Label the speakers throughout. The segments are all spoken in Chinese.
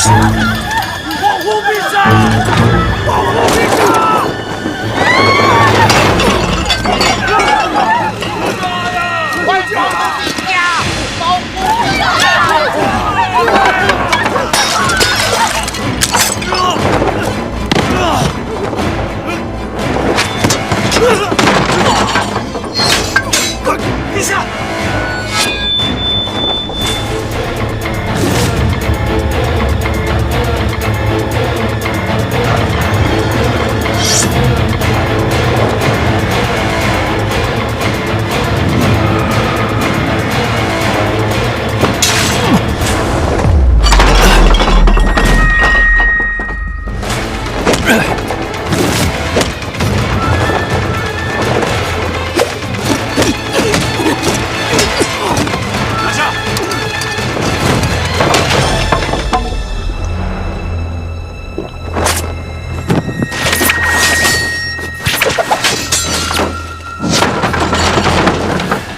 Speaker 1: 保护陛下！保护陛下！快救陛下！保护陛下！ 陛下！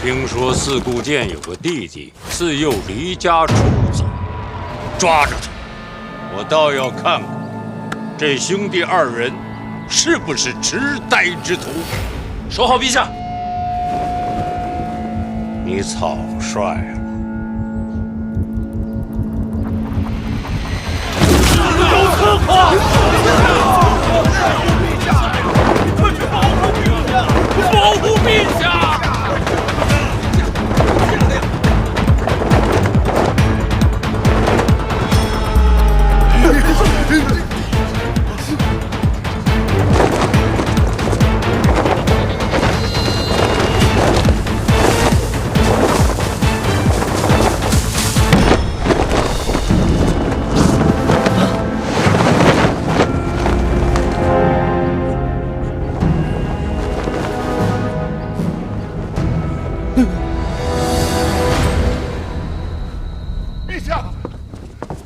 Speaker 2: 听说四顾剑有个弟弟自幼离家出走，抓着他，我倒要看看这兄弟二人是不是痴呆之徒。
Speaker 1: 收好，陛下。
Speaker 2: 你草率了。
Speaker 1: 有刺客！快去保护陛下！保护陛下！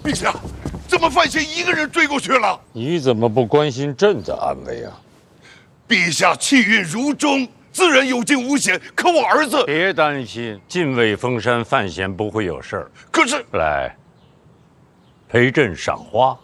Speaker 3: 陛下，怎么范闲一个人追过去了？
Speaker 2: 你怎么不关心朕的安危啊？
Speaker 3: 陛下气运如中，自然有惊无险。可我儿子……
Speaker 2: 别担心，近卫封山，范闲不会有事儿。
Speaker 3: 可是，
Speaker 2: 来，陪朕赏花。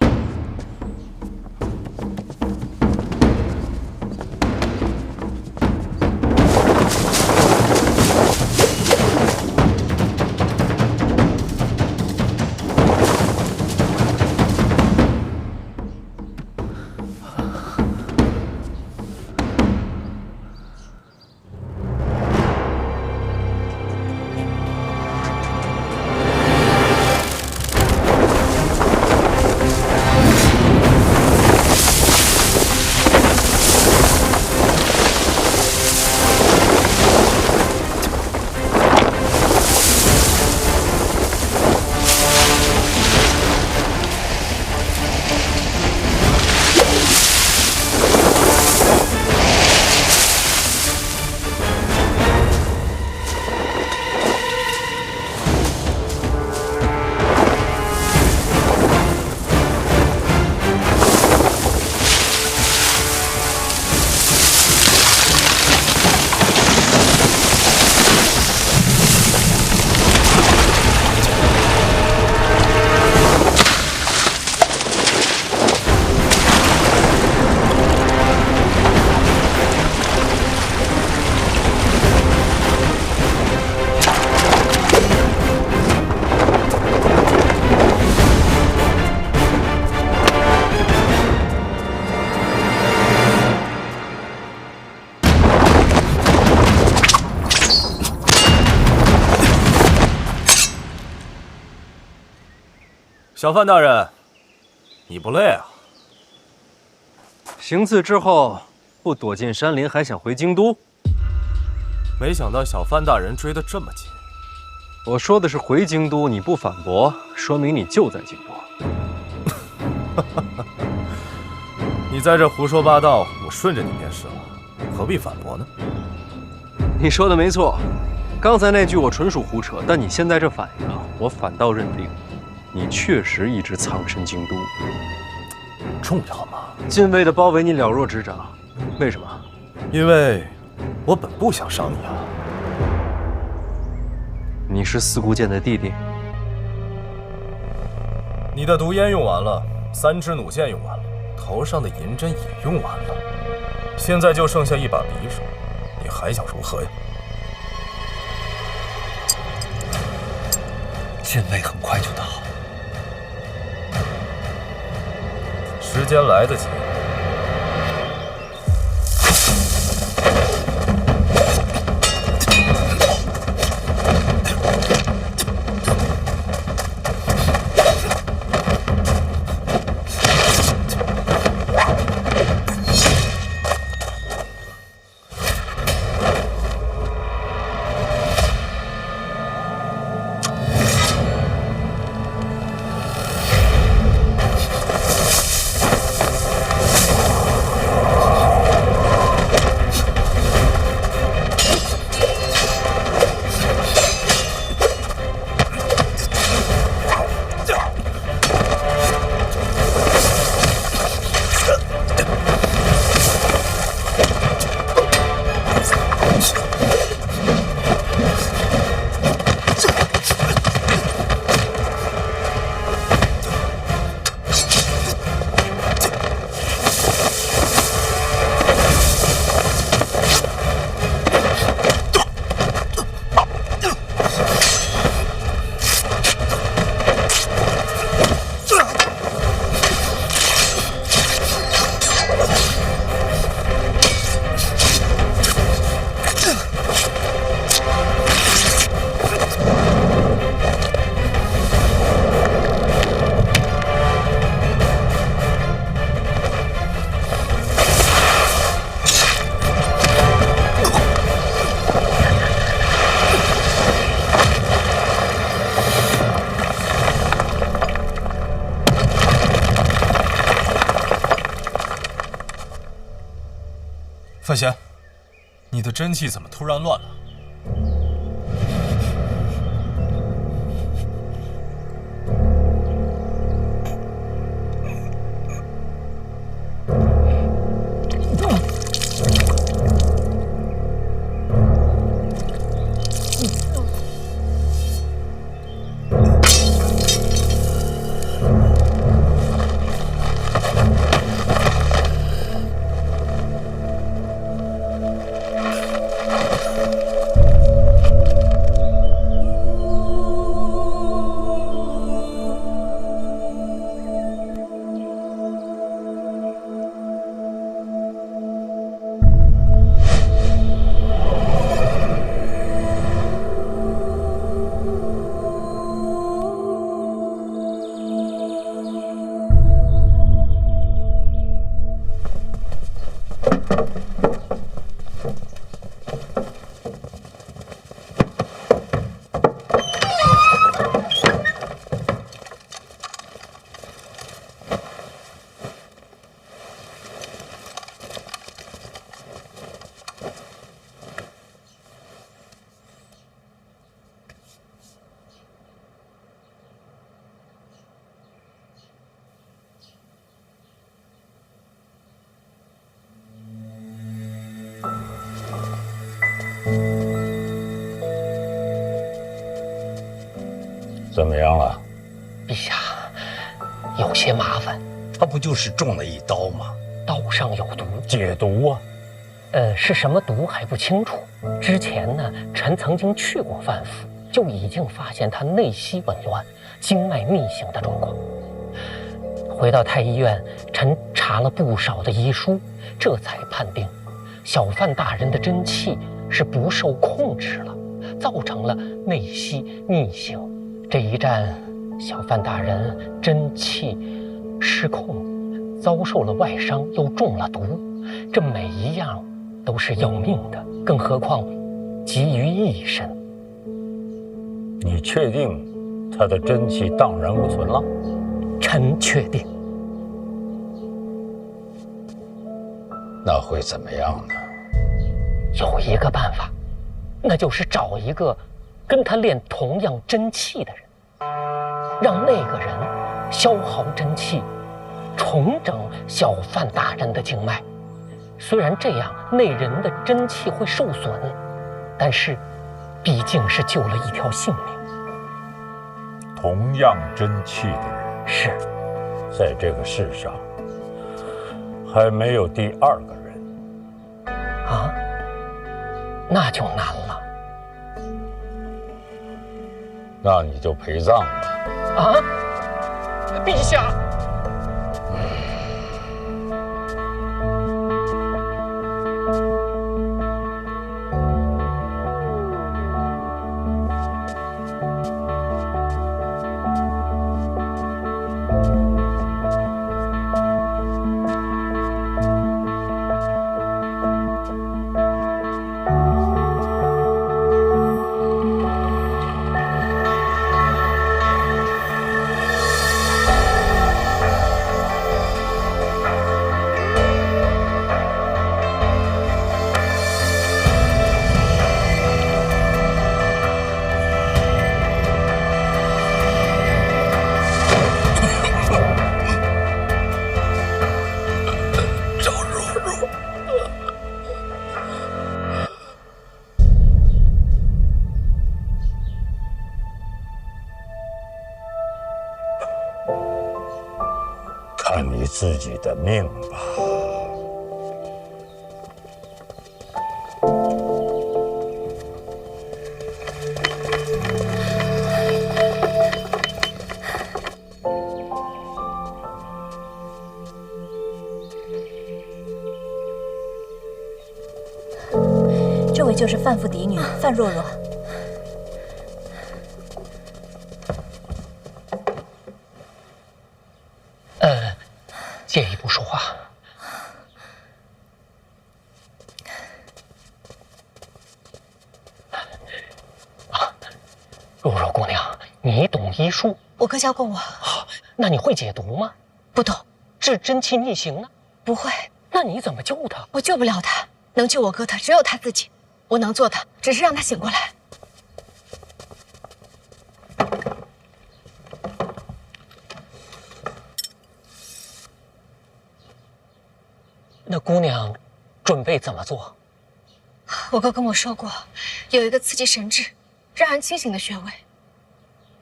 Speaker 4: 小范大人，你不累啊？
Speaker 5: 行刺之后不躲进山林，还想回京都？
Speaker 4: 没想到小范大人追得这么紧。
Speaker 5: 我说的是回京都，你不反驳，说明你就在京都。
Speaker 4: 你在这胡说八道，我顺着你便是了，何必反驳呢？
Speaker 5: 你说的没错，刚才那句我纯属胡扯，但你现在这反应啊，我反倒认定。 你确实一直藏身京都，
Speaker 4: 重要吗？
Speaker 5: 禁卫的包围你了若指掌，为什么？
Speaker 4: 因为我本不想伤你啊。
Speaker 5: 你是四顾剑的弟弟？
Speaker 4: 你的毒烟用完了，3支弩箭用完了，头上的银针也用完了，现在就剩下一把匕首，你还想如何呀？
Speaker 6: 剑卫很快就到，
Speaker 4: 时间来得及。范闲，你的真气怎么突然乱了？
Speaker 2: 怎么样了？
Speaker 7: 陛下，有些麻烦。
Speaker 2: 他不就是中了一刀吗？
Speaker 7: 刀上有毒，
Speaker 2: 解毒啊！
Speaker 7: 是什么毒还不清楚。之前呢，臣曾经去过范府，就已经发现他内息紊乱、经脉逆行的状况。回到太医院，臣查了不少的医书，这才判定小范大人的真气是不受控制了，造成了内息逆行。这一战，小范大人真气失控，遭受了外伤，又中了毒，这每一样都是要命的，更何况急于一身。
Speaker 2: 你确定他的真气荡然无存了？
Speaker 7: 臣确定。
Speaker 2: 那会怎么样呢？
Speaker 7: 有一个办法，那就是找一个跟他练同样真气的人，让那个人消耗真气，重整小范大人的经脉。虽然这样那人的真气会受损，但是毕竟是救了一条性命。
Speaker 8: 同样真气的人，
Speaker 7: 是，
Speaker 6: 在这个世上还没有第二个人。
Speaker 7: 啊，那就难了。
Speaker 6: 那你就陪葬吧。
Speaker 7: 啊，陛下。
Speaker 6: 看你自己的命吧。
Speaker 8: 这位就是范府嫡女范若若。
Speaker 7: 借一步说话。若若姑娘，你懂医术？
Speaker 8: 我哥教过我。
Speaker 7: 那你会解毒吗？
Speaker 8: 不懂。
Speaker 7: 治真气逆行呢？
Speaker 8: 不会。
Speaker 7: 那你怎么救他？
Speaker 8: 我救不了他，能救我哥的只有他自己。我能做的只是让他醒过来。
Speaker 7: 那姑娘准备怎么做？
Speaker 8: 我哥跟我说过，有一个刺激神志、让人清醒的穴位。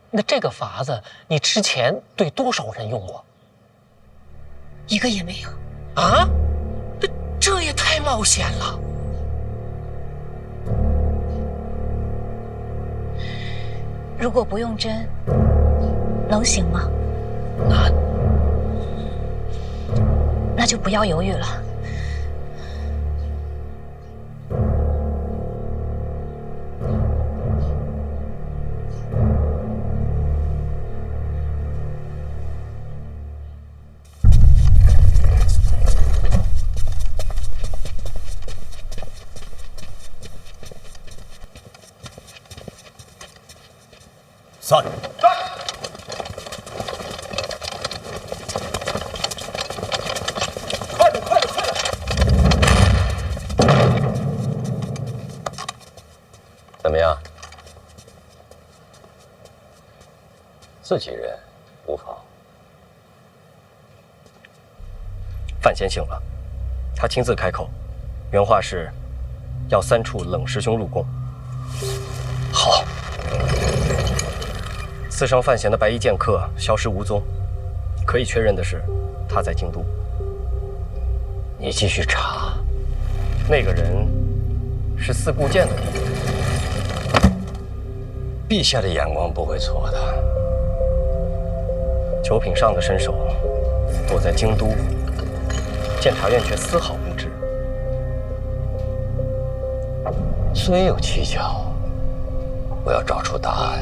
Speaker 7: 那这个法子你之前对多少人用过？
Speaker 8: 一个也没有。
Speaker 7: 啊？这也太冒险了。
Speaker 8: 如果不用针，能醒吗？那就不要犹豫了。
Speaker 4: 散。
Speaker 3: 快点，快点，快点！
Speaker 5: 怎么样？自己人无妨。范闲醒了，他亲自开口，原话是：要3处冷师兄入宫。好。刺伤范闲的白衣剑客消失无踪，可以确认的是，他在京都。你继续查。那个人是四顾剑的弟弟。陛下的眼光不会错的。九品上的身手躲在京都，监察院却丝毫不知。虽有蹊跷，我要找出答案。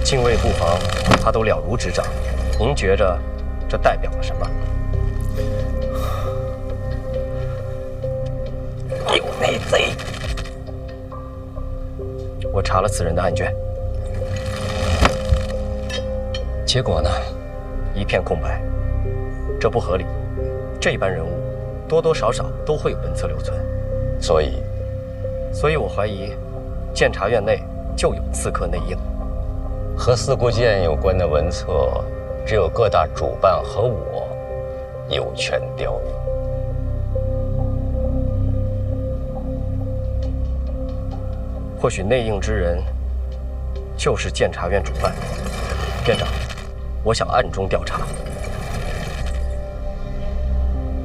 Speaker 5: 禁卫布防，他都了如指掌。您觉着这代表了什么？有内贼！我查了此人的案卷，结果呢，一片空白。这不合理。这般人物多多少少都会有文册留存，所以我怀疑，监察院内就有刺客内应。和四顾剑有关的文册，只有各大主办和我有权调用。或许内应之人就是监察院主办。院长，我想暗中调查。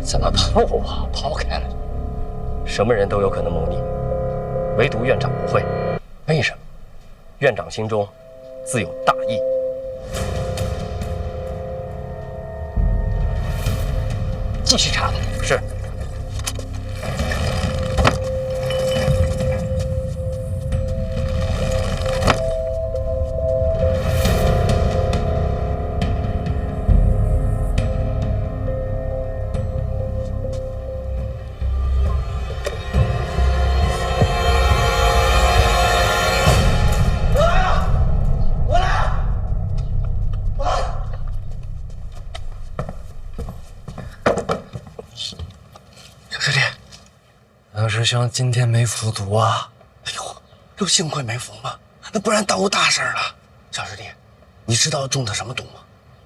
Speaker 5: 怎么不啊？抛开了，什么人都有可能谋逆，唯独院长不会。为什么？院长心中自有大义。继续查吧。是。
Speaker 9: 师兄今天没服毒啊！哎呦，又幸亏没服嘛，那不然耽误大事了。小师弟，你知道中的什么毒吗？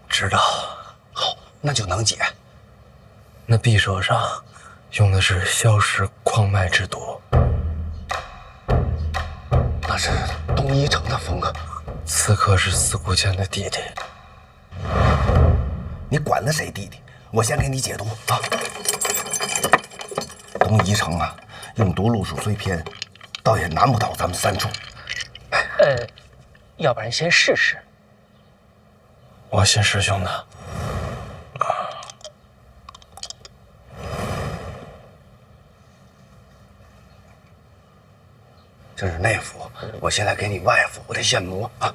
Speaker 9: 知道。好，那就能解。那匕首上用的是硝石矿脉之毒，那是东一城的风格。刺客是司古剑的弟弟。你管他谁弟弟？我先给你解毒啊。东一城啊。用毒露属碎片，倒也难不倒咱们三处。
Speaker 7: 要不然先试试。
Speaker 9: 我信师兄的。这是内服，我现在给你外服，我得现磨啊。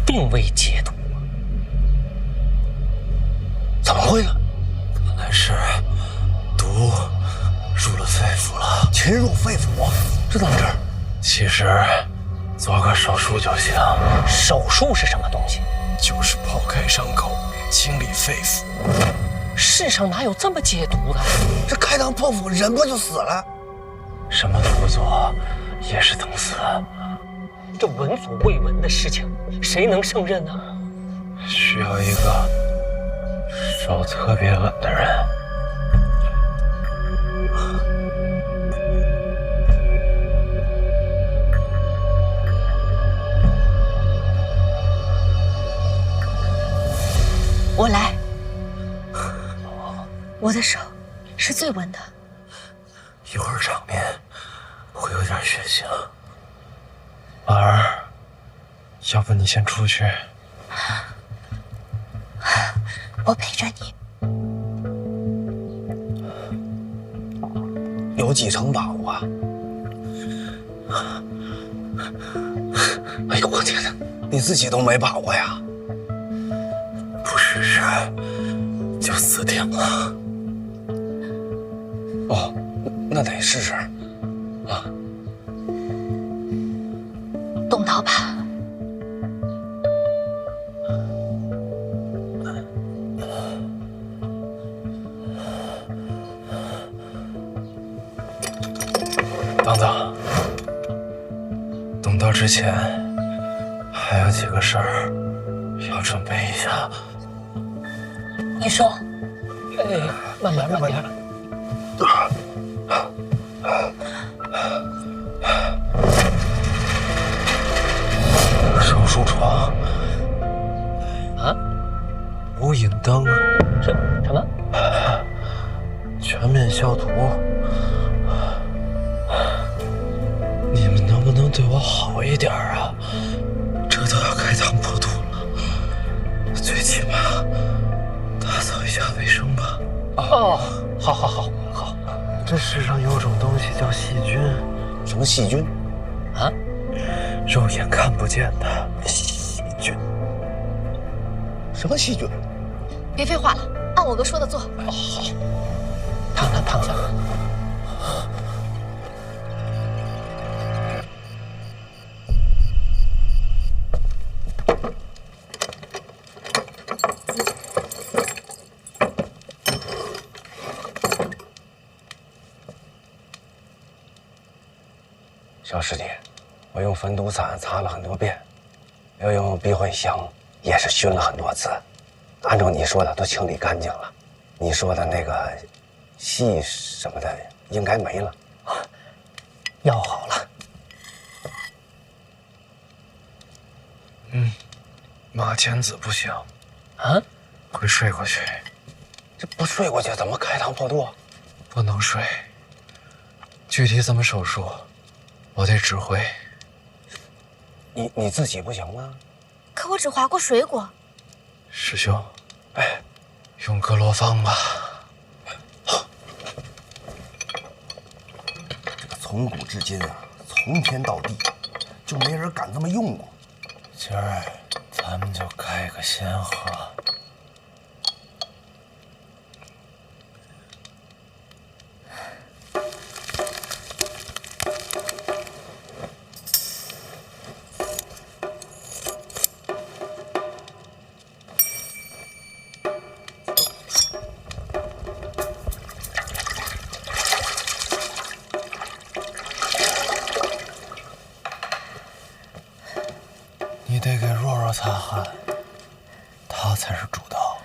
Speaker 7: 并未解毒，
Speaker 9: 怎么会呢？看来是毒入了肺腑了。侵入肺腑，这怎么治？其实做个手术就行。
Speaker 7: 手术是什么东西？
Speaker 9: 就是剖开伤口，清理肺腑。
Speaker 7: 世上哪有这么解毒的？
Speaker 9: 这开膛破腹，人不就死了？什么都不做，也是等死。
Speaker 7: 这闻所未闻的事情，谁能胜任呢？
Speaker 9: 需要一个手特别稳的人。
Speaker 8: 我来。我的手是最稳的。
Speaker 9: 一会儿场面会有点血腥。婉儿，要不你先出去，
Speaker 8: 我陪着你。
Speaker 9: 有几成把握啊？哎呦我天哪，你自己都没把握呀？不试试就死定了。哦，那得试试啊。
Speaker 8: 动刀吧。
Speaker 9: 等等，动刀之前还有几个事儿要准备一下。
Speaker 8: 你说。
Speaker 7: 慢点，慢点。
Speaker 9: 手术床
Speaker 7: 啊，
Speaker 9: 无影灯，
Speaker 7: 什么？
Speaker 9: 全面消毒。你们能不能对我好一点啊？这都要开膛破肚了，最起码打扫一下卫生吧。
Speaker 7: 哦，好。
Speaker 9: 这世上有种东西叫细菌。什么细菌？
Speaker 7: 啊？
Speaker 9: 肉眼看不见的细菌。什么细菌？
Speaker 8: 别废话了，按我哥说的做。
Speaker 7: 哦，好。躺下。
Speaker 9: 小师弟，我用焚毒散擦了很多遍，又用避秽香也是熏了很多次。按照你说的都清理干净了，你说的那个戏什么的应该没了。
Speaker 7: 药好了。
Speaker 10: 马千子不行
Speaker 7: 啊，
Speaker 10: 会睡过去。
Speaker 9: 这不睡过去怎么开膛破肚？
Speaker 10: 不能睡。具体怎么手术，我得指挥。
Speaker 9: 你自己不行吗？
Speaker 8: 可我只划过水果。
Speaker 10: 师兄，用格罗方吧。
Speaker 9: 这个从古至今啊，从天到地，就没人敢这么用过。
Speaker 10: 今儿咱们就开个先河。你得给若若擦汗，她才是主刀。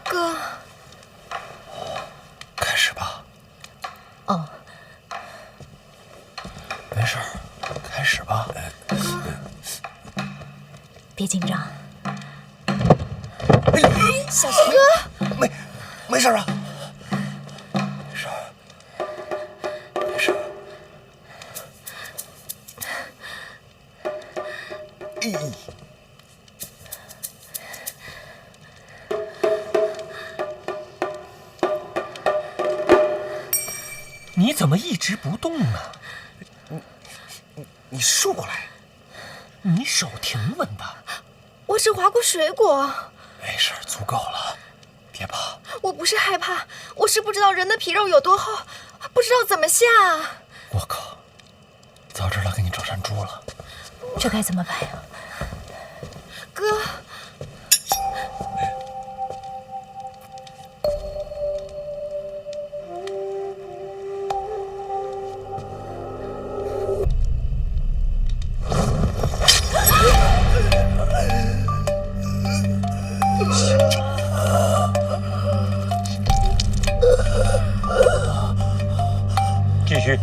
Speaker 8: 哥，
Speaker 10: 开始吧。
Speaker 8: 哦，
Speaker 10: 没事儿，开始吧。
Speaker 8: 别紧张，小心哥。
Speaker 9: 没事啊。
Speaker 10: 没事儿，没事儿。
Speaker 7: 你怎么一直不动呢？
Speaker 9: 你竖过来。
Speaker 7: 你手挺稳的。
Speaker 8: 我只划过水果。
Speaker 10: 没事儿，足够了，别怕。
Speaker 8: 我不是害怕，我是不知道人的皮肉有多厚，不知道怎么下。
Speaker 10: 我靠，早知道给你找山猪了。
Speaker 8: 这该怎么办呀？哥，
Speaker 2: 继续。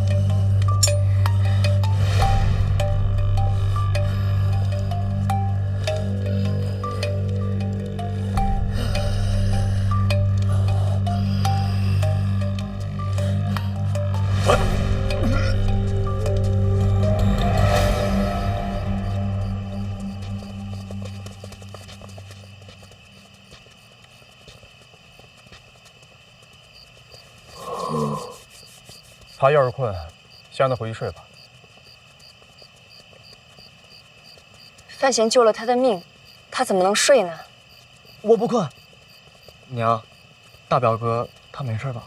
Speaker 4: 他要是困，先让他回去睡吧。
Speaker 11: 范闲救了他的命，他怎么能睡呢？
Speaker 10: 我不困。娘，大表哥他没事吧？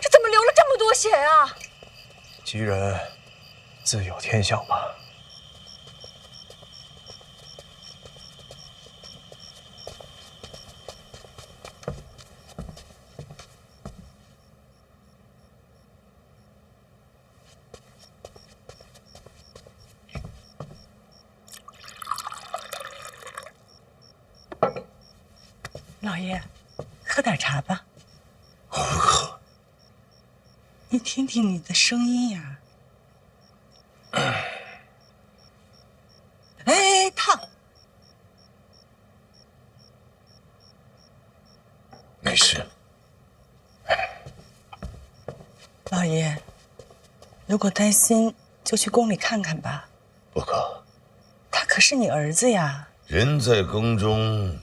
Speaker 11: 这怎么流了这么多血啊？
Speaker 10: 吉人自有天相吧。
Speaker 12: 老爷，喝点茶吧。
Speaker 3: 我不喝。
Speaker 12: 你听听你的声音呀。哎，烫！
Speaker 3: 没事。
Speaker 12: 老爷，如果担心，就去宫里看看吧。
Speaker 3: 不可。
Speaker 12: 他可是你儿子呀。
Speaker 3: 人在宫中，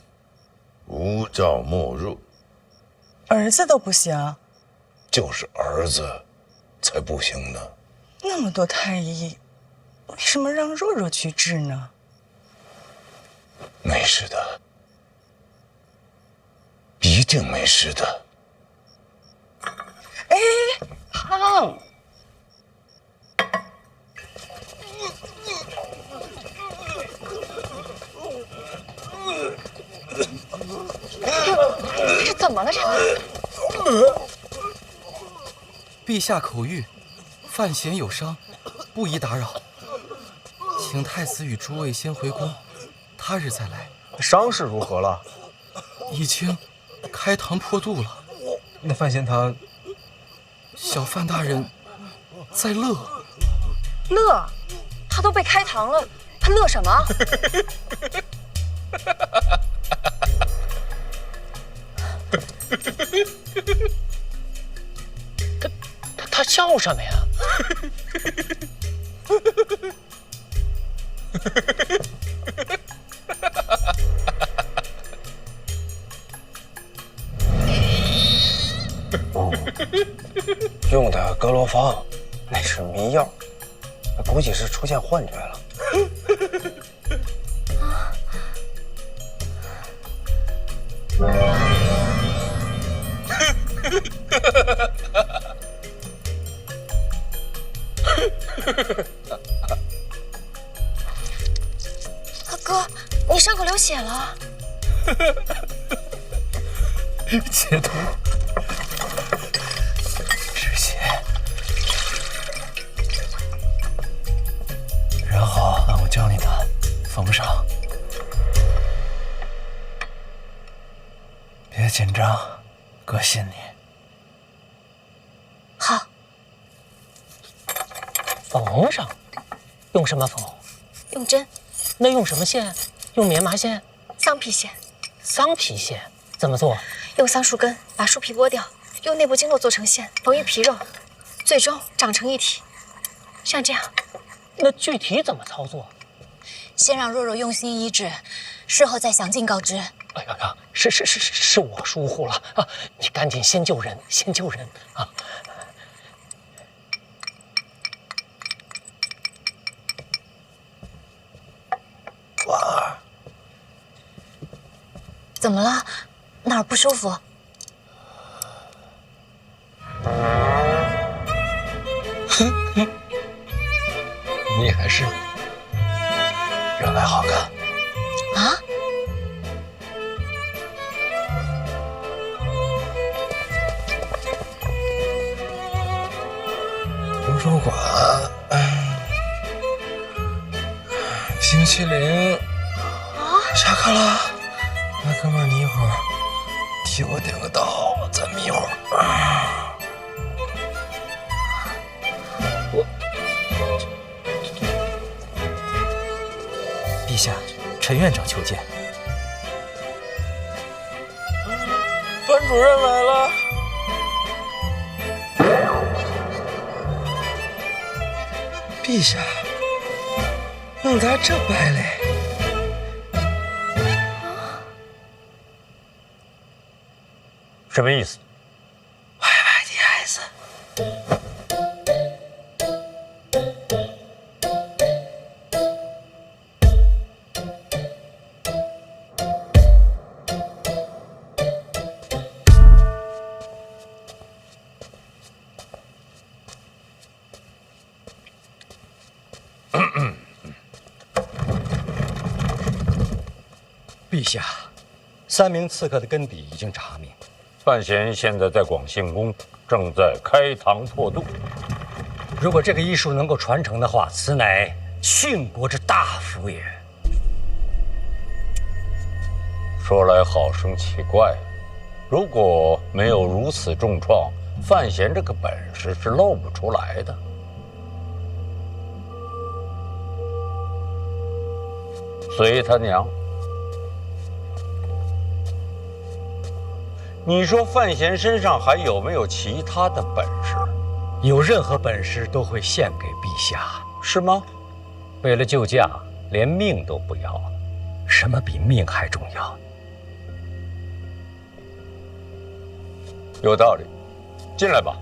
Speaker 3: 无照莫入。
Speaker 12: 儿子都不行。
Speaker 3: 就是儿子才不行呢。
Speaker 12: 那么多太医，为什么让若若去治呢？
Speaker 3: 没事的，一定没事的。
Speaker 12: 哎，烫！
Speaker 8: 怎么了，这位？
Speaker 10: 陛下口谕，范闲有伤，不宜打扰，请太子与诸位先回宫，他日再来。
Speaker 4: 伤势如何了？
Speaker 10: 已经开膛破肚了。
Speaker 4: 那范闲他……
Speaker 10: 小范大人在乐。
Speaker 11: 乐？他都被开膛了，他乐什么？
Speaker 7: 他笑什么呀？
Speaker 9: 用的格罗方，那是迷药，估计是出现幻觉了。
Speaker 8: 哥，你伤口流血了。
Speaker 4: 解毒，止血，然后按我教你的缝上。别紧张，哥信你。
Speaker 8: 好。
Speaker 7: 缝上？用什么缝？
Speaker 8: 用针。
Speaker 7: 那用什么线？用棉麻线？
Speaker 8: 桑皮线。
Speaker 7: 桑皮线怎么做？
Speaker 8: 用桑树根把树皮剥掉，用内部经络做成线，缝于皮肉，最终长成一体，像这样。
Speaker 7: 那具体怎么操作？
Speaker 8: 先让若若用心医治，事后再详尽告知。
Speaker 7: 哎呀，是我疏忽了啊！你赶紧先救人，先救人啊！
Speaker 9: 婉儿，
Speaker 8: 怎么了？哪儿不舒服？
Speaker 10: 你还是
Speaker 9: 原来好看
Speaker 8: 啊！
Speaker 10: 图书馆，冰淇淋下课了。那哥们儿，你一会儿替我点个到，再眯会儿。
Speaker 4: 陛下，陈院长求见。
Speaker 10: 段主任来了。陛下，弄咋这败嘞？
Speaker 6: 什么意思？
Speaker 12: 歪歪的孩子。
Speaker 5: 陛下，3名刺客的根底已经查明。
Speaker 6: 范闲现在在广信宫，正在开膛破肚。
Speaker 5: 如果这个医术能够传承的话，此乃殉国之大福也。
Speaker 6: 说来好生奇怪，如果没有如此重创，范闲这个本事是露不出来的。随他娘。你说范闲身上还有没有其他的本事？
Speaker 5: 有任何本事都会献给陛下，
Speaker 6: 是吗？
Speaker 5: 为了救驾，连命都不要，什么比命还重要？
Speaker 6: 有道理，进来吧。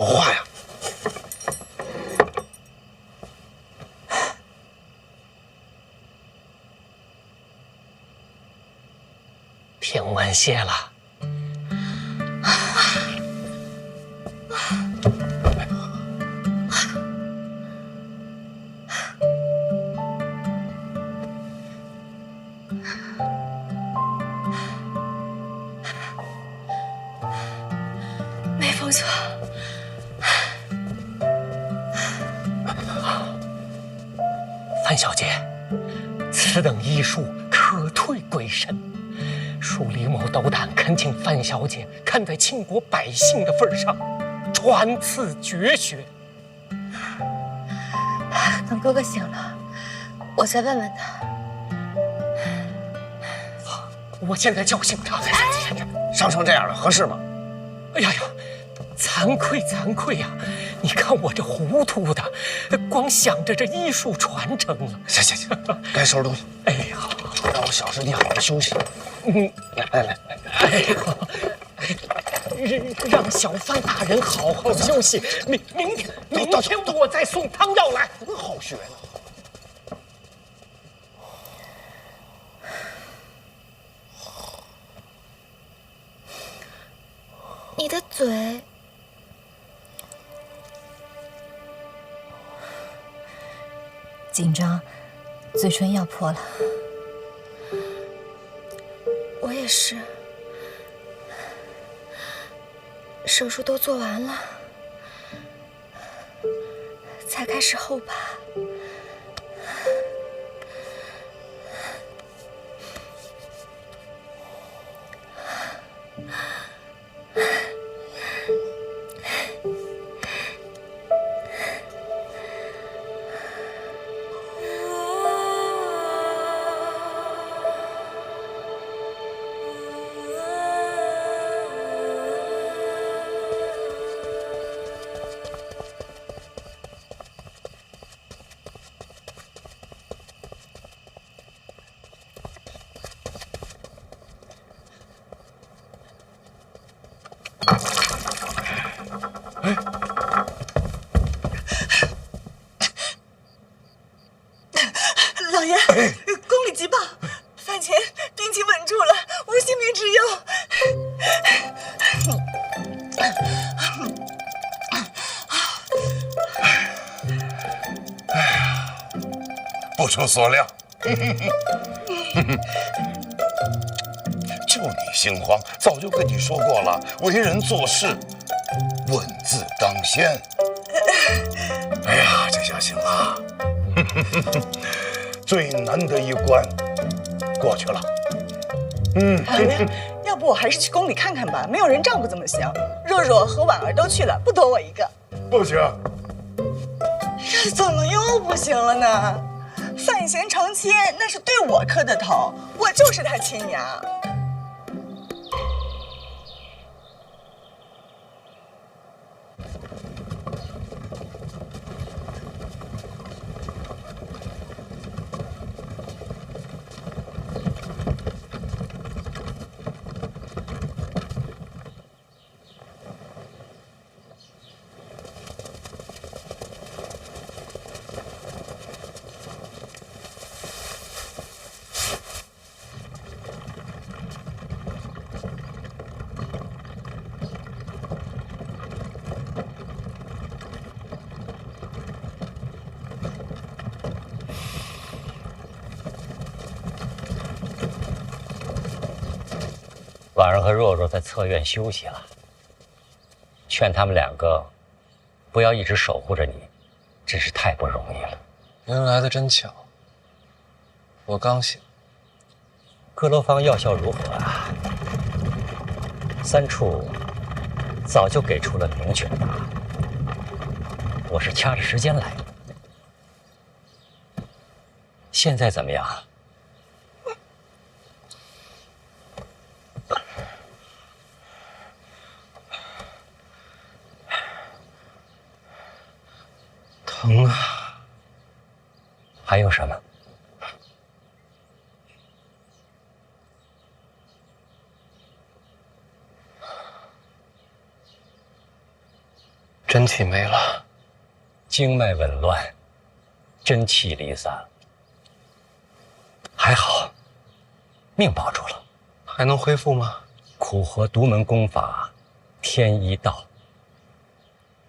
Speaker 9: 说话呀！
Speaker 7: 平完谢了。
Speaker 8: 没封锁。
Speaker 7: 范小姐，此等医术可退鬼神。恕李某斗胆恳请范小姐看在倾国百姓的份上，传赐绝学。
Speaker 8: 等哥哥醒了，我再问问他。
Speaker 7: 我现在叫醒他。
Speaker 9: 伤成这样了，合适吗？
Speaker 7: 哎呀呀，惭愧呀！你看我这糊涂的，光想着这医术传承了。
Speaker 9: 行，该收拾东西。
Speaker 7: 哎呀，
Speaker 9: 让我小师弟好好休息。来。
Speaker 7: 哎呀，让小范大人好好休息。明天我再送汤药来。
Speaker 9: 好学呢。
Speaker 8: 你的嘴
Speaker 13: 紧张，嘴唇要破了。
Speaker 8: 我也是，手术都做完了，才开始后怕。
Speaker 12: 老爷，宫里急报，饭前病情稳住了，无性命之忧。
Speaker 3: 不出所料，就你心慌，早就跟你说过了，为人做事，稳字当先。哎呀，这下行了，最难的一关过去了。
Speaker 12: 老爷，要不我还是去宫里看看吧，没有人照顾怎么行？若若和婉儿都去了，不多我一个。
Speaker 3: 不行，
Speaker 12: 这怎么又不行了呢？范闲成亲，那是对我磕的头，我就是他亲娘。
Speaker 5: 婉儿和若若在侧院休息了，劝他们两个不要一直守护着你，真是太不容易了。
Speaker 10: 您来的真巧，我刚醒。
Speaker 5: 阁楼坊药效如何啊？三处早就给出了明确的答案，我是掐着时间来的。现在怎么样？
Speaker 10: 疼啊！
Speaker 5: 还有什么？
Speaker 9: 真气没了，
Speaker 5: 经脉紊乱，真气离散。还好，命保住了。
Speaker 9: 还能恢复吗？
Speaker 5: 苦活独门功法，天一道。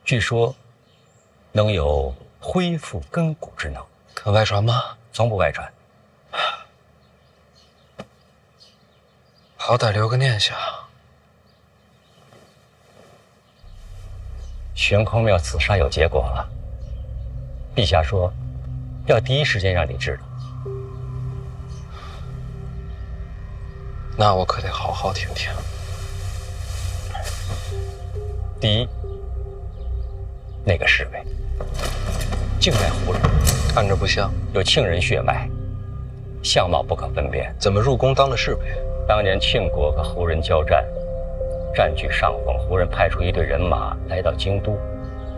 Speaker 5: 据说能有恢复根骨之能。
Speaker 9: 可外传吗？
Speaker 5: 从不外传。
Speaker 9: 好歹留个念想。
Speaker 5: 玄空庙刺杀有结果了，陛下说要第一时间让你知道。
Speaker 9: 那我可得好好听听。
Speaker 5: 第一，那个侍卫，境外胡人，
Speaker 9: 看着不像，
Speaker 5: 有庆人血脉，相貌不可分辨。
Speaker 9: 怎么入宫当了侍卫？
Speaker 5: 当年庆国和胡人交战，占据上风，胡人派出一队人马来到京都，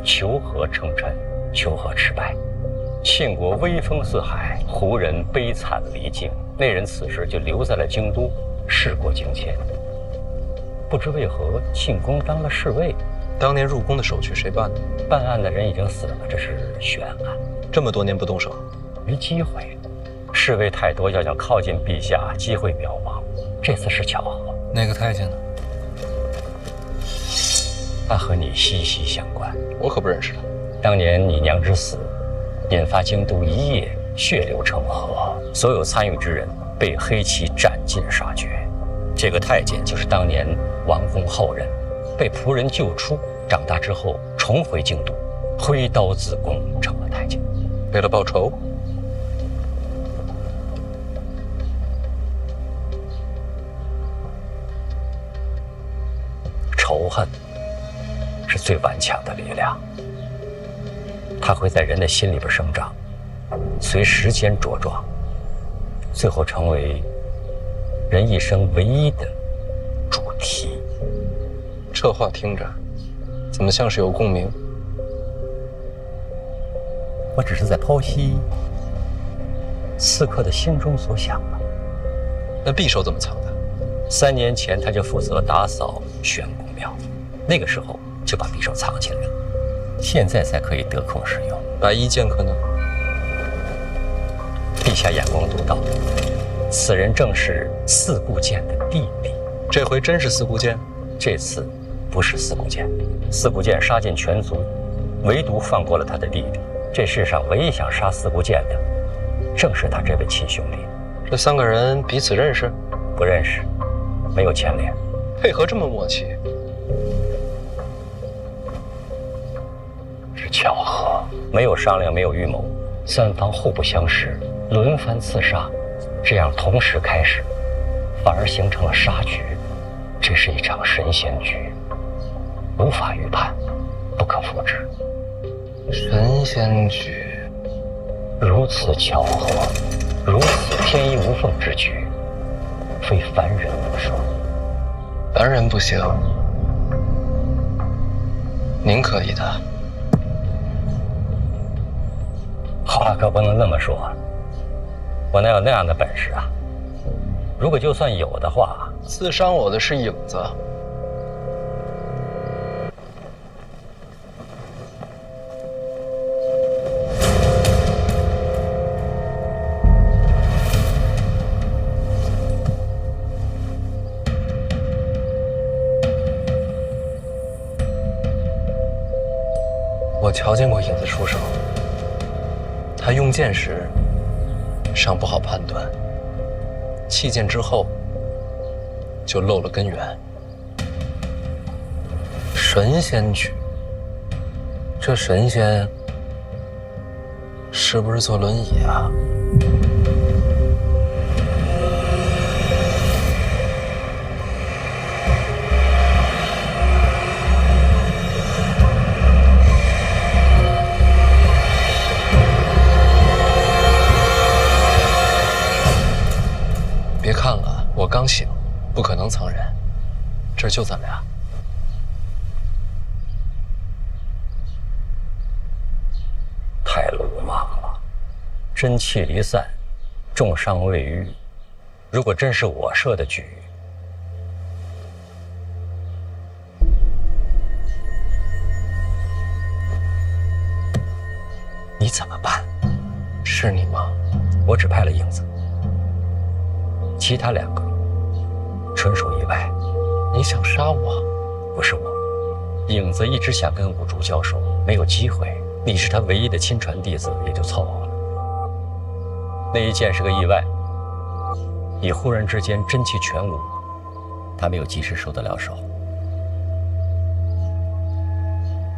Speaker 5: 求和称臣，求和失败。庆国威风四海，胡人悲惨离境，那人此时就留在了京都，事过境迁。不知为何庆公当了侍卫。
Speaker 9: 当年入宫的手续谁办的？
Speaker 5: 办案的人已经死了，这是悬案。
Speaker 9: 这么多年不动手，
Speaker 5: 没机会。侍卫太多，要想靠近陛下，机会渺茫。这次是巧合。
Speaker 10: 那个太监呢？
Speaker 5: 他和你息息相关。
Speaker 9: 我可不认识他。
Speaker 5: 当年你娘之死，引发京都一夜血流成河，所有参与之人被黑旗斩尽杀绝。这个太监就是当年王公后人，被仆人救出，长大之后重回京都，挥刀自宫，成了太监。
Speaker 9: 为了报仇？
Speaker 5: 仇恨是最顽强的力量，它会在人的心里边生长，随时间茁壮，最后成为人一生唯一的主题。
Speaker 9: 这话听着，怎么像是有共鸣？
Speaker 5: 我只是在剖析刺客的心中所想吧。
Speaker 9: 那匕首怎么藏的
Speaker 5: ？3年前他就负责打扫玄公庙，那个时候就把匕首藏起来了，现在才可以得空使用。
Speaker 9: 白衣剑客呢？
Speaker 5: 陛下眼光独到，此人正是四顾剑的弟弟。
Speaker 9: 这回真是四顾剑？
Speaker 5: 这次不是四顾剑，四顾剑杀尽全族，唯独放过了他的弟弟。这世上唯一想杀四顾剑的，正是他这位亲兄弟。
Speaker 9: 这3个人彼此认识？
Speaker 5: 不认识，没有牵连。
Speaker 9: 配合这么默契，
Speaker 5: 是巧合，没有商量，没有预谋，3方互不相识，轮番刺杀，这样同时开始，反而形成了杀局。这是一场神仙局，无法预判，不可复制。
Speaker 9: 神仙局，
Speaker 5: 如此巧合，如此天衣无缝之局，非凡人莫属。
Speaker 9: 凡人不行，您可以的。
Speaker 5: 话可不能那么说，我哪有那样的本事啊？如果就算有的话，
Speaker 9: 刺伤我的是影子。我瞧见过影子出手，他用剑时尚不好判断，弃剑之后就漏了根源。神仙局，这神仙是不是坐轮椅啊？别看了，我刚醒，不可能藏人，这儿就咱俩。
Speaker 5: 太鲁莽了，真气离散，重伤未愈。如果真是我设的局，
Speaker 9: 是你吗？
Speaker 5: 我只派了影子，其他2个纯属意外。
Speaker 9: 你想杀我？
Speaker 5: 不是我，影子一直想跟五竹交手，没有机会。你是他唯一的亲传弟子，也就凑合了。那一剑是个意外，你忽然之间真气全无，他没有及时收得了手。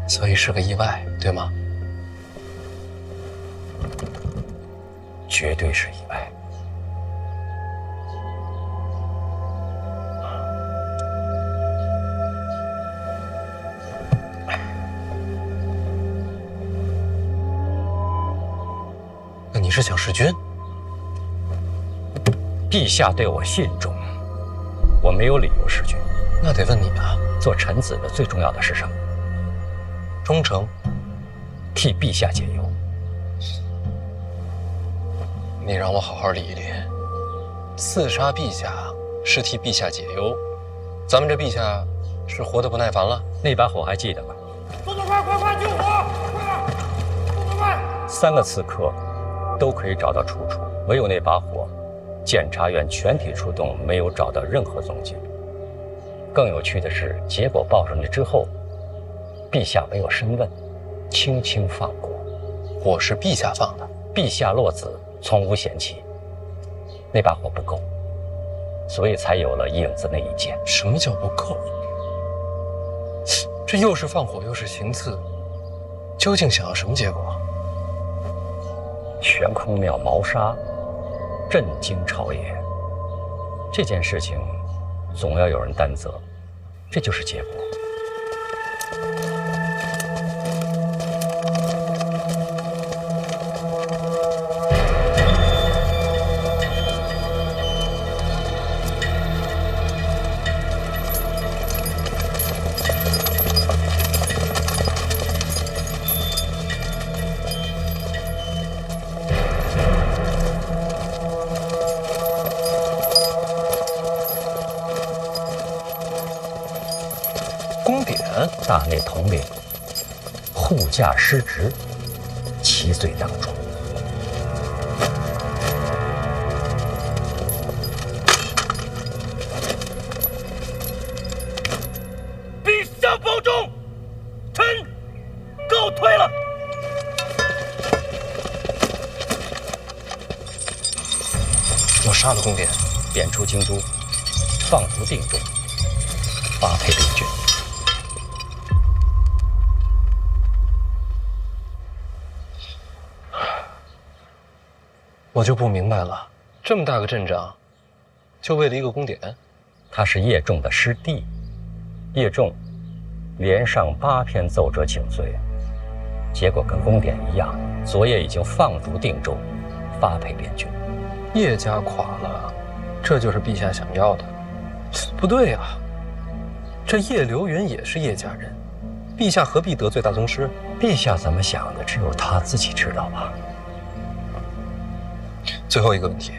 Speaker 9: 所以是个意外，对吗？
Speaker 5: 绝对是意外。
Speaker 9: 那你是想弑君？
Speaker 5: 陛下对我信重，我没有理由弑君。
Speaker 9: 那得问你啊，
Speaker 5: 做臣子的最重要的是什么？
Speaker 9: 忠诚，
Speaker 5: 替陛下解忧。
Speaker 9: 你让我好好理一理。刺杀陛下是替陛下解忧，咱们这陛下是活得不耐烦了？
Speaker 5: 那把火还记得吗？
Speaker 1: 动作快，快快救火！快点，动作快
Speaker 5: ！3个刺客都可以找到出处，唯有那把火，检察院全体出动，没有找到任何踪迹。更有趣的是，结果报上去之后，陛下没有深问，轻轻放过。
Speaker 9: 火是陛下放的，
Speaker 5: 陛下落子，从无嫌弃。那把火不够，所以才有了影子那一剑。
Speaker 9: 什么叫不够？这又是放火又是行刺，究竟想要什么结果？
Speaker 5: 悬空庙谋杀，震惊朝野。这件事情总要有人担责，这就是结果。大内统领护驾失职，其罪当诛。
Speaker 1: 陛下保重，臣告退了。
Speaker 9: 我杀了宫典，
Speaker 5: 贬出京都，放逐定州，发配边郡。
Speaker 9: 我就不明白了，这么大个阵仗，就为了一个宫典？
Speaker 5: 他是叶仲的师弟，叶仲连上8篇奏折请罪，结果跟宫典一样，昨夜已经放逐定州，发配边郡。
Speaker 9: 叶家垮了，这就是陛下想要的？不对啊，这叶流云也是叶家人，陛下何必得罪大宗师？
Speaker 5: 陛下怎么想的，只有他自己知道吧。
Speaker 9: 最后一个问题，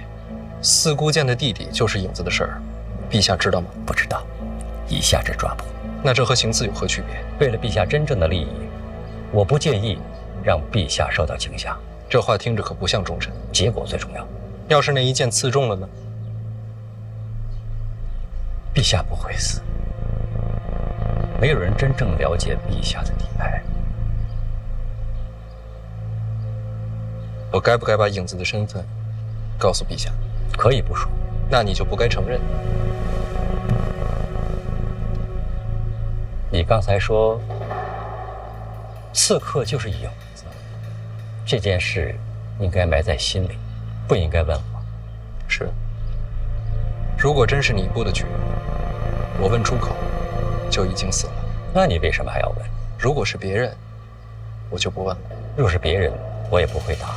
Speaker 9: 四姑见的弟弟就是影子的事儿，陛下知道吗？
Speaker 5: 不知道，以下这抓捕。
Speaker 9: 那这和行刺有何区别？
Speaker 5: 为了陛下真正的利益，我不介意让陛下受到惊吓。
Speaker 9: 这话听着可不像忠臣。
Speaker 5: 结果最重要。
Speaker 9: 要是那一剑刺中了呢？
Speaker 5: 陛下不会死。没有人真正了解陛下的底牌。
Speaker 9: 我该不该把影子的身份告诉陛下？
Speaker 5: 可以不说。
Speaker 9: 那你就不该承认。
Speaker 5: 你刚才说刺客就是影子，这件事应该埋在心里，不应该问我。
Speaker 9: 是。如果真是你布的局，我问出口就已经死了。
Speaker 5: 那你为什么还要问？
Speaker 9: 如果是别人，我就不问了。
Speaker 5: 若是别人，我也不会答。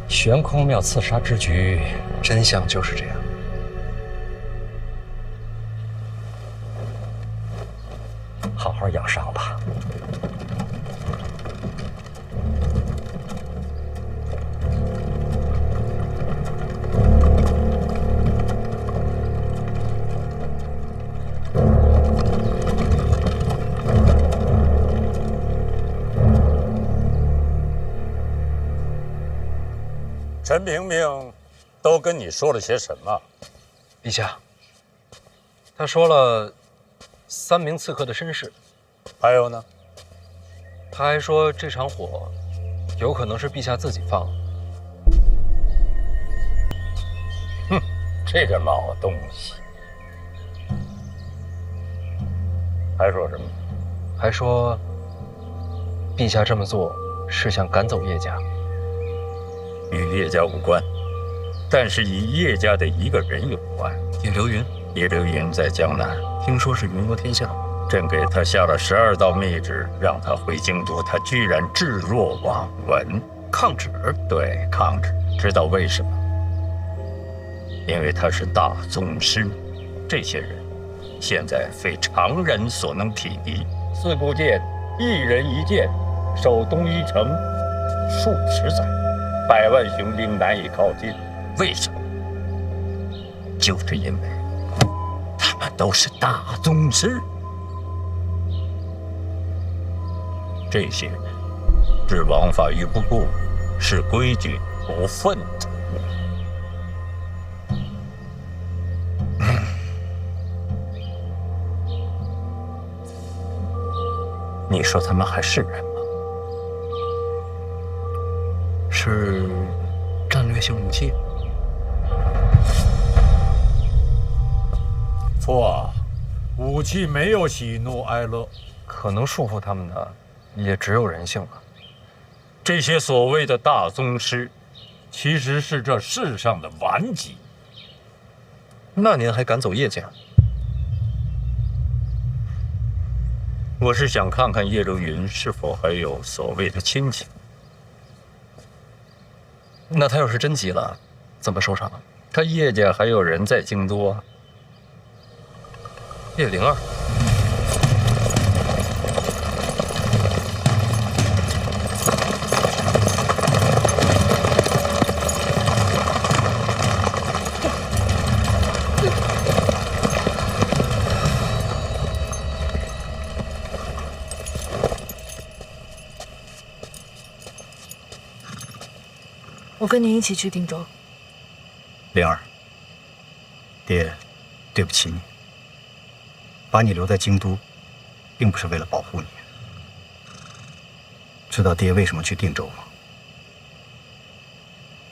Speaker 5: 悬空庙刺杀之局，
Speaker 9: 真相就是这样。
Speaker 5: 好好养伤吧。
Speaker 6: 陈萍萍都跟你说了些什么？
Speaker 5: 陛下，他说了3名刺客的身世，
Speaker 6: 还有呢？
Speaker 5: 他还说这场火有可能是陛下自己放的。
Speaker 6: 哼，这个老东西。还说什么？
Speaker 5: 还说陛下这么做是想赶走叶家。
Speaker 6: 与叶家无关，但是与叶家的一个人有关。
Speaker 10: 叶流云。
Speaker 6: 叶流云在江南，
Speaker 10: 听说是云罗天下。
Speaker 6: 朕给他下了12道密旨，让他回京都，他居然置若罔闻，
Speaker 10: 抗旨。
Speaker 6: 对，抗旨。知道为什么？因为他是大宗师，这些人现在非常人所能匹敌。四顾剑，一人一剑，守东夷城数10载，100万雄兵难以靠近。为什么？就是因为他们都是大宗师。这些人是王法于不顾，是规矩不愤的。你说他们还是人吗？
Speaker 10: 是战略性武器。
Speaker 6: 错，武器没有喜怒哀乐，
Speaker 5: 可能束缚他们的也只有人性了。
Speaker 6: 这些所谓的大宗师，其实是这世上的顽疾。
Speaker 10: 那您还赶走叶家？
Speaker 6: 我是想看看叶流云是否还有所谓的亲情。
Speaker 10: 那他要是真急了，怎么收场？
Speaker 6: 他叶家还有人在京都啊。
Speaker 5: 叶灵儿。
Speaker 14: 我跟您一起去定州。
Speaker 9: 灵儿，爹，对不起你。把你留在京都，并不是为了保护你。知道爹为什么去定州吗？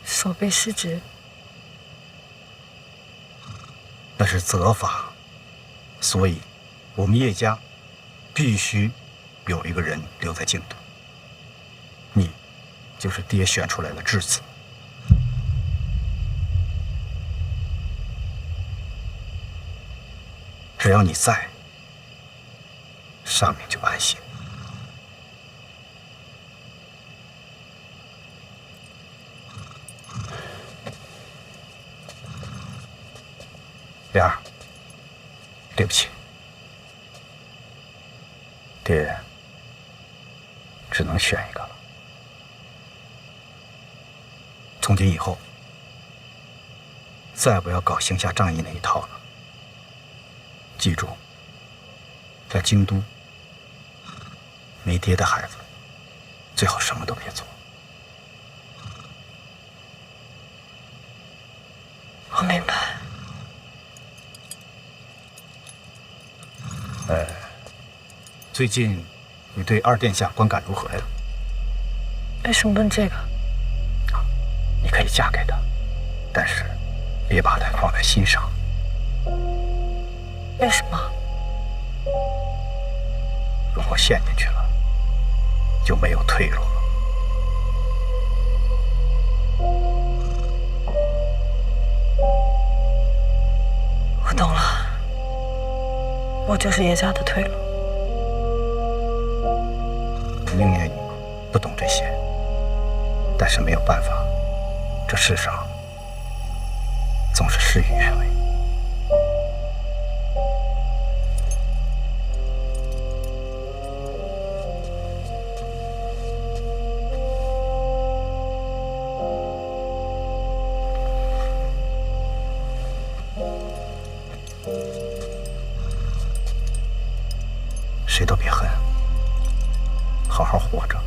Speaker 14: 守备失职。
Speaker 9: 那是责罚，所以，我们叶家必须有一个人留在京都。你，就是爹选出来的质子。只要你在，上面就安心。莲儿，对不起，爹只能选一个了。从今以后，再不要搞行侠仗义那一套了。记住，在京都，没爹的孩子，最好什么都别做。
Speaker 14: 我明白。
Speaker 9: 最近你对二殿下观感如何呀？
Speaker 14: 为什么问这个？
Speaker 9: 你可以嫁给他，但是别把他放在心上。
Speaker 14: 为什么？
Speaker 9: 如果陷进去了，就没有退路了。
Speaker 14: 我懂了，我就是叶家的退路。
Speaker 9: 我宁愿你不懂这些，但是没有办法，这世上总是事与愿违。谁都别恨，好好活着，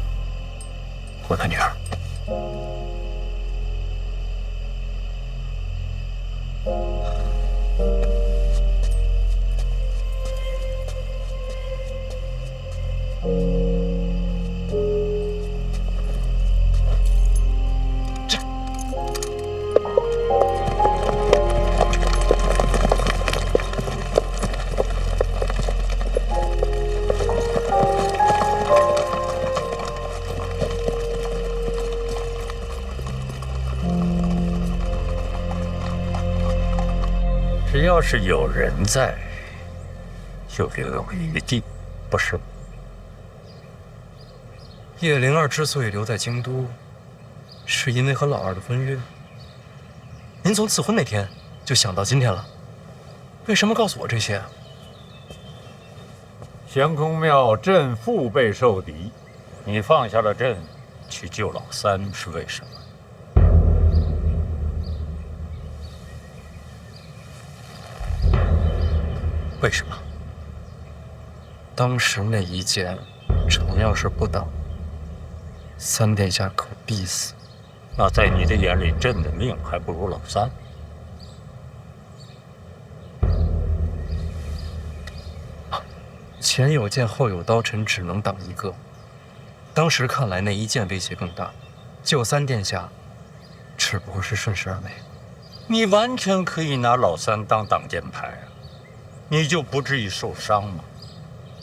Speaker 9: 我的女儿。
Speaker 6: 只要是有人在，就留有余地，不是吗？
Speaker 10: 叶灵儿之所以留在京都，是因为和老二的婚约。您从赐婚那天就想到今天了，为什么告诉我这些啊？
Speaker 6: 降空庙朕腹背受敌，你放下了朕，去救老三是为什么？
Speaker 10: 为什么？当时那一剑，臣要是不挡，三殿下可必死。
Speaker 6: 那在你的眼里，朕的命还不如老三？
Speaker 10: 前有剑，后有刀，臣只能挡一个。当时看来，那一剑威胁更大，救三殿下，只不过是顺势而为。
Speaker 6: 你完全可以拿老三当挡箭牌啊，你就不至于受伤吗？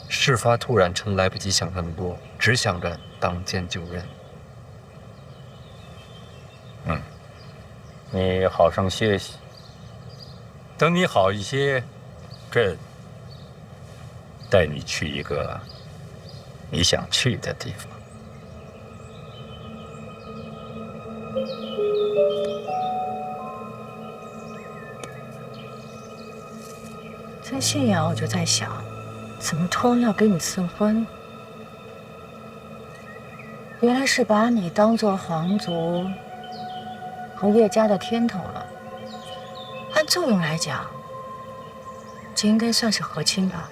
Speaker 10: 事发突然，臣来不及想那么多，只想着挡箭救人。
Speaker 6: 你好生歇息，等你好一些，朕带你去一个你想去的地方。
Speaker 14: 在信阳，我就在想，怎么突然要给你赐婚？原来是把你当做皇族和叶家的天头了。按作用来讲，这应该算是和亲吧。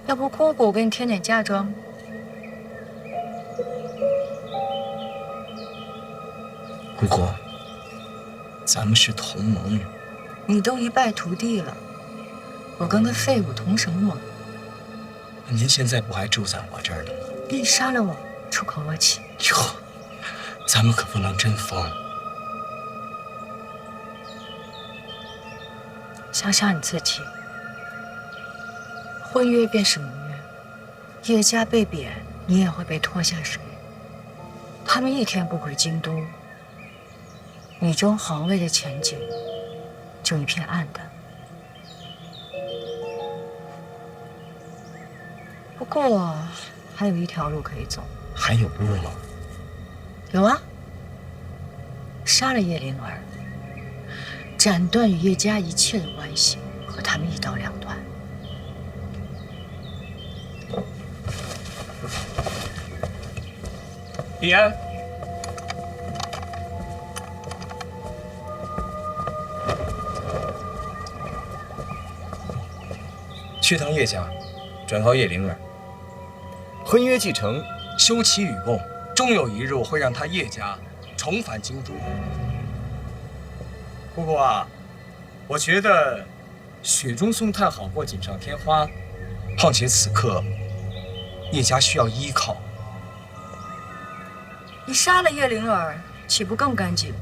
Speaker 14: 要不姑姑给你添点嫁妆？
Speaker 9: 姑姑，咱们是同盟。
Speaker 14: 你都一败涂地了，我跟个废物同什么盟？
Speaker 9: 您现在不还住在我这儿呢？
Speaker 14: 你杀了我，出口恶气。
Speaker 9: 哟，咱们可不能真疯。
Speaker 14: 想想你自己，婚约便是盟约，叶家被贬，你也会被拖下水。他们一天不回京都，你中皇位的前景就一片暗淡。不过还有一条路可以走。
Speaker 9: 还有路吗？
Speaker 14: 有啊，杀了叶灵儿，斩断与叶家一切的关系，和他们一刀两断。
Speaker 10: 李安，
Speaker 9: 去趟叶家，转告叶灵儿，婚约既成，休戚与共，终有一日我会让他叶家重返京都。姑姑啊，我觉得雪中送炭好过锦上添花，况且此刻叶家需要依靠。
Speaker 14: 你杀了叶灵儿，岂不更干净？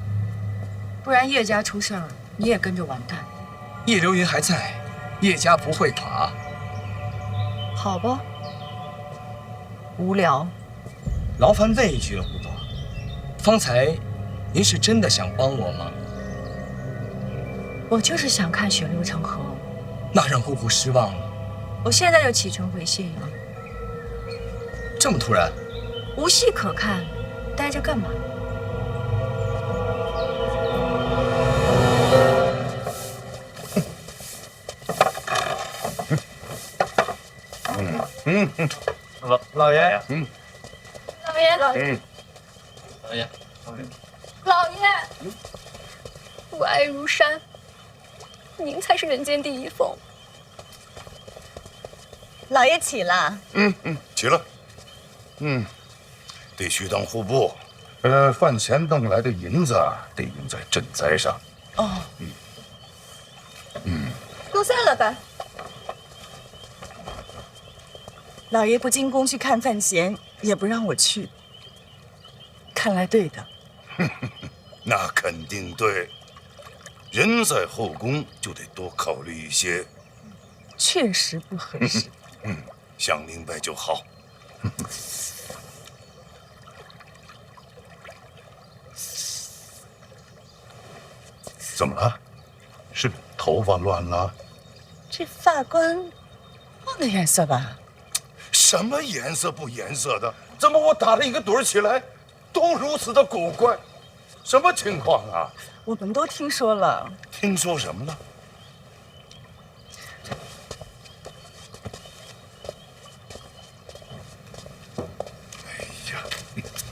Speaker 14: 不然叶家出事儿，你也跟着完蛋。
Speaker 9: 叶流云还在，叶家不会垮。
Speaker 14: 好吧，无聊。
Speaker 9: 劳烦问一句了，姑姑，方才您是真的想帮我吗？
Speaker 14: 我就是想看血流成河。
Speaker 9: 那让姑姑失望了。
Speaker 14: 我现在就启程回信阳。
Speaker 9: 这么突然？
Speaker 14: 无戏可看，待着干嘛？
Speaker 6: 老爷，
Speaker 8: 老爷，老爷，父爱如山，您才是人间第一凤。
Speaker 12: 老爷起了。
Speaker 3: 起了。得须当户部，饭前弄来的银子得用在赈灾上。
Speaker 12: 哦。
Speaker 8: 都散了吧。
Speaker 12: 老爷不进宫去看范闲，也不让我去，看来对的。
Speaker 3: 那肯定对。人在后宫就得多考虑一些。
Speaker 12: 确实不合适。
Speaker 3: 想明白就好。怎么了？是头发乱了？
Speaker 12: 这发冠换个颜色吧。
Speaker 3: 什么颜色不颜色的？怎么我打了一个盹起来，都如此的古怪？什么情况啊？
Speaker 12: 我们都听说了。
Speaker 3: 听说什么了？哎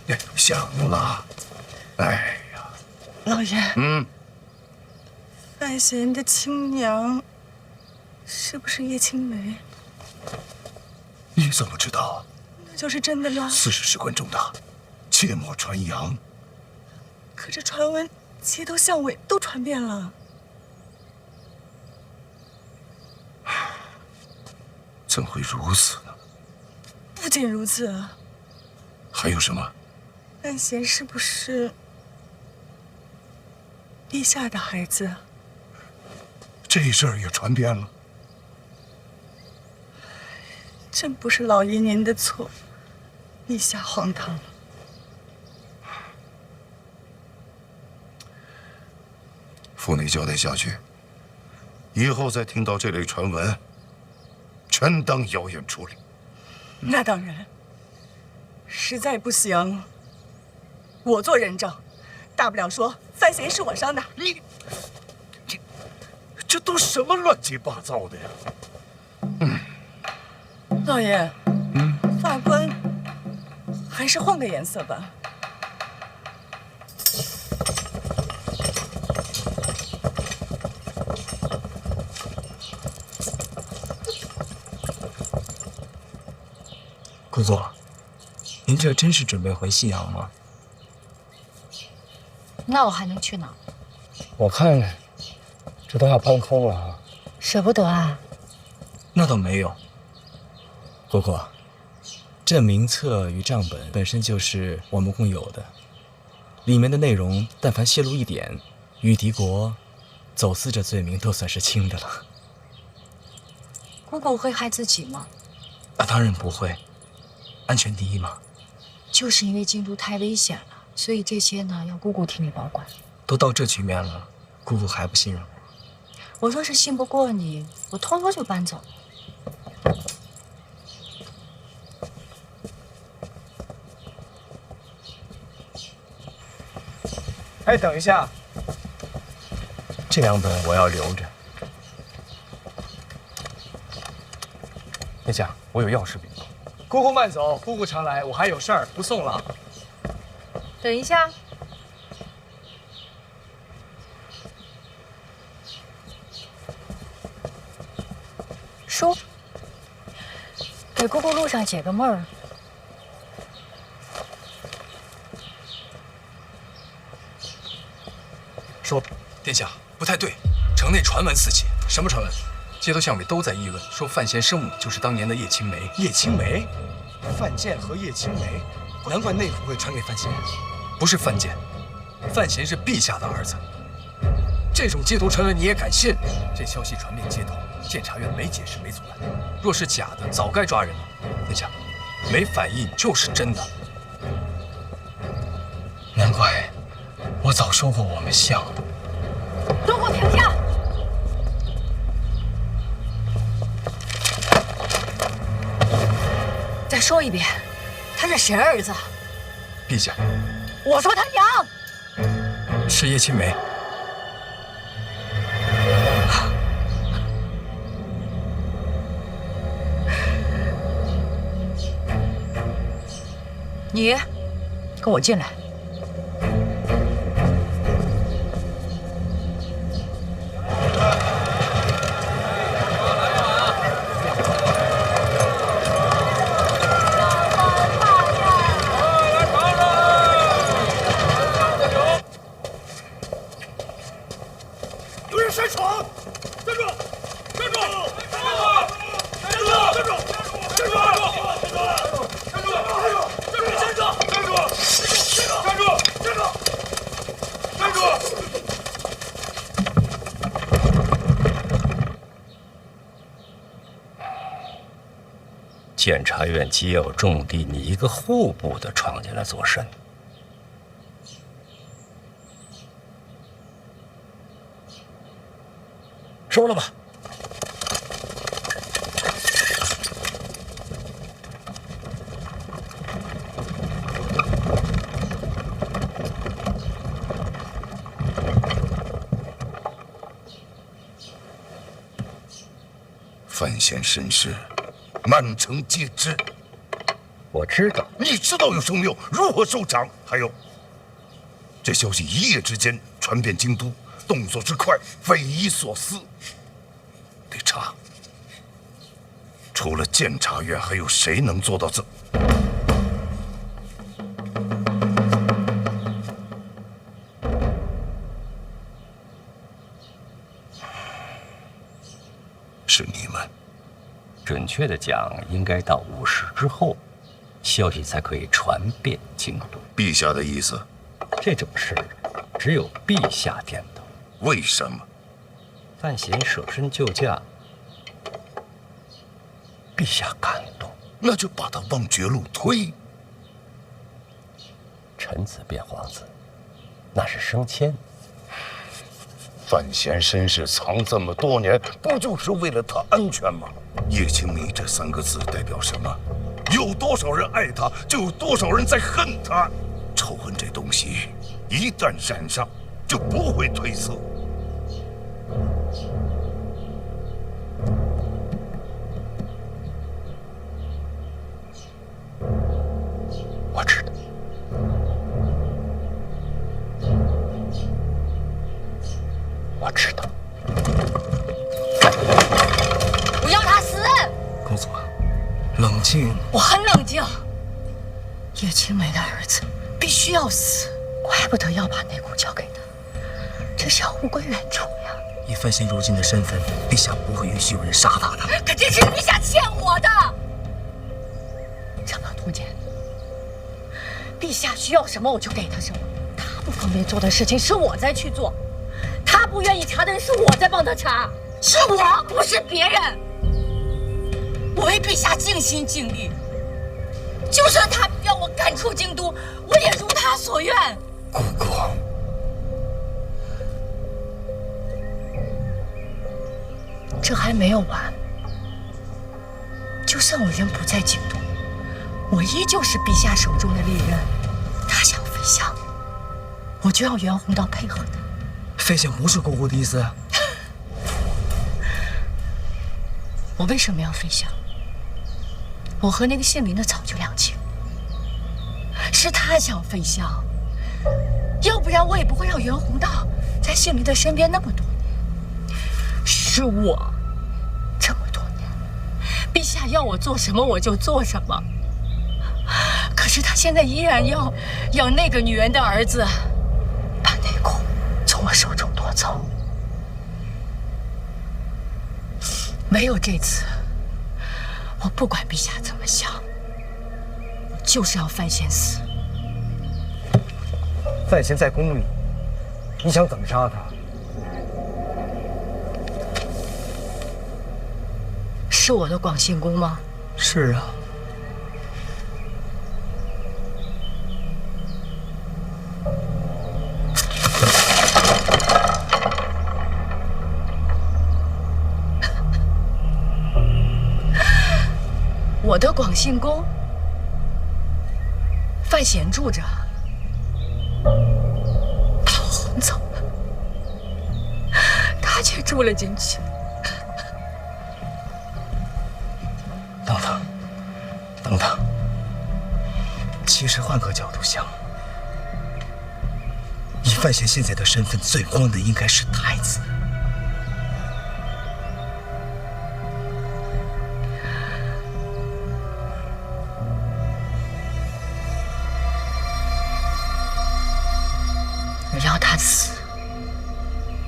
Speaker 3: 呀，想了。哎呀，
Speaker 12: 老爷。
Speaker 3: 嗯。
Speaker 12: 范闲的亲娘是不是叶青梅？
Speaker 3: 你怎么知道？
Speaker 12: 那就是真的了。
Speaker 3: 此事事关重大，切莫传扬。
Speaker 12: 可这传闻街头巷尾都传遍了。
Speaker 3: 怎会如此呢？
Speaker 12: 不仅如此，
Speaker 3: 还有什么？
Speaker 12: 范闲是不是陛下的孩子？
Speaker 3: 这事儿也传遍了。
Speaker 12: 真不是老爷您的错，陛下荒唐了。
Speaker 3: 府内交代下去，以后再听到这类传闻，全当谣言处理。
Speaker 12: 那当然，实在不行，我做人证，大不了说范闲是我伤的。
Speaker 3: 这都什么乱七八糟的呀！
Speaker 12: 老爷，发冠还是换个颜色吧。
Speaker 15: 姑姑，您这真是准备回西阳吗？
Speaker 14: 那我还能去哪？
Speaker 5: 我看这都要搬空了啊！
Speaker 14: 舍不得啊？
Speaker 15: 那倒没有。姑姑，这名册与账本本身就是我们共有的，里面的内容但凡泄露一点，与敌国走私这罪名都算是轻的了。
Speaker 14: 姑姑会害自己吗？
Speaker 15: 那当然不会，安全第一嘛。
Speaker 14: 就是因为京都太危险了，所以这些呢要姑姑替你保管。
Speaker 15: 都到这局面了，姑姑还不信任我？
Speaker 14: 我若是信不过你，我偷偷就搬走了。
Speaker 10: 哎，等一下，
Speaker 5: 这两本我要留着。
Speaker 10: 殿下，我有要事禀告。姑姑慢走，姑姑常来，我还有事儿，不送了。
Speaker 11: 等一下。
Speaker 14: 书，给姑姑路上解个闷儿。
Speaker 10: 说，
Speaker 15: 殿下不太对，城内传闻四起。什么传闻？街头巷尾都在议论，说范闲生母就是当年的叶青梅。
Speaker 10: 叶青梅，范建和叶青梅，难怪内府会传给范闲。
Speaker 15: 不是范建，范闲是陛下的儿子。这种街头传闻你也敢信？这消息传遍街头，监察院没解释没阻拦，若是假的，早该抓人了。殿下，没反应就是真的。
Speaker 5: 难怪我早说过我们像。
Speaker 14: 都给我停下！再说一遍，他是谁儿子？
Speaker 15: 陛下，
Speaker 14: 我说他娘。
Speaker 15: 是叶青梅。
Speaker 14: 你跟我进来。
Speaker 1: 有人擅闯！站住！站住！站住！站住！站住！站住！
Speaker 6: 监察院既有重地，你一个户部的闯进来作甚？
Speaker 10: 收了吧。
Speaker 3: 范闲身世，满城皆知。
Speaker 6: 我知道。
Speaker 3: 你知道有什么用？如何收场？还有，这消息一夜之间传遍京都，动作之快，匪夷所思。得查。除了监察院，还有谁能做到这？是你们。
Speaker 6: 准确的讲，应该到午时之后，消息才可以传遍京都。
Speaker 3: 陛下的意思？
Speaker 6: 这种事只有陛下点头。
Speaker 3: 为什么？
Speaker 6: 范闲舍身救驾，陛下感动，
Speaker 3: 那就把他往绝路推。
Speaker 6: 臣子变皇子，那是升迁。
Speaker 3: 范闲身世藏这么多年，不就是为了他安全吗？叶青梅这3个字代表什么？有多少人爱他，就有多少人在恨他。仇恨这东西，一旦染上，就不会褪色。
Speaker 6: 我知道。我知道。
Speaker 14: 不要他死！
Speaker 9: 公主，冷静。
Speaker 14: 我很冷静。叶青梅的儿子必须要死，怪不得要把内骨交给他，这是要物归原主呀。
Speaker 9: 以范闲如今的身份，陛下不会允许有人杀他的。
Speaker 14: 可这是陛下欠我的。这么多年，陛下需要什么我就给他什么，他不方便做的事情是我在去做。他不愿意查的人是我在帮他查，是我，不是别人。我为陛下尽心尽力，就算他要我赶出京都，我也如他所愿。
Speaker 9: 姑姑，
Speaker 14: 这还没有完。就算我人不在京都，我依旧是陛下手中的利刃。他想飞翔，我就要袁宏道配合他。
Speaker 9: 飞翔不是姑姑的意思。
Speaker 14: 我为什么要飞翔？我和那个姓林的早就两清，是他想飞翔，要不然我也不会让袁宏道在姓林的身边那么多年。是我这么多年，陛下要我做什么我就做什么。可是他现在依然要那个女人的儿子把内骨从我手中夺走。没有这次，我不管陛下怎么想，我就是要范闲死。
Speaker 9: 范闲在宫里，你想怎么杀他？
Speaker 14: 是我的广信宫吗？
Speaker 9: 是啊。
Speaker 14: 我的广信宫，范闲住着，老洪走了，他却住了进去。
Speaker 9: 等等，等等。其实换个角度想，以范闲现在的身份，最慌的应该是太子。
Speaker 14: 我要他死，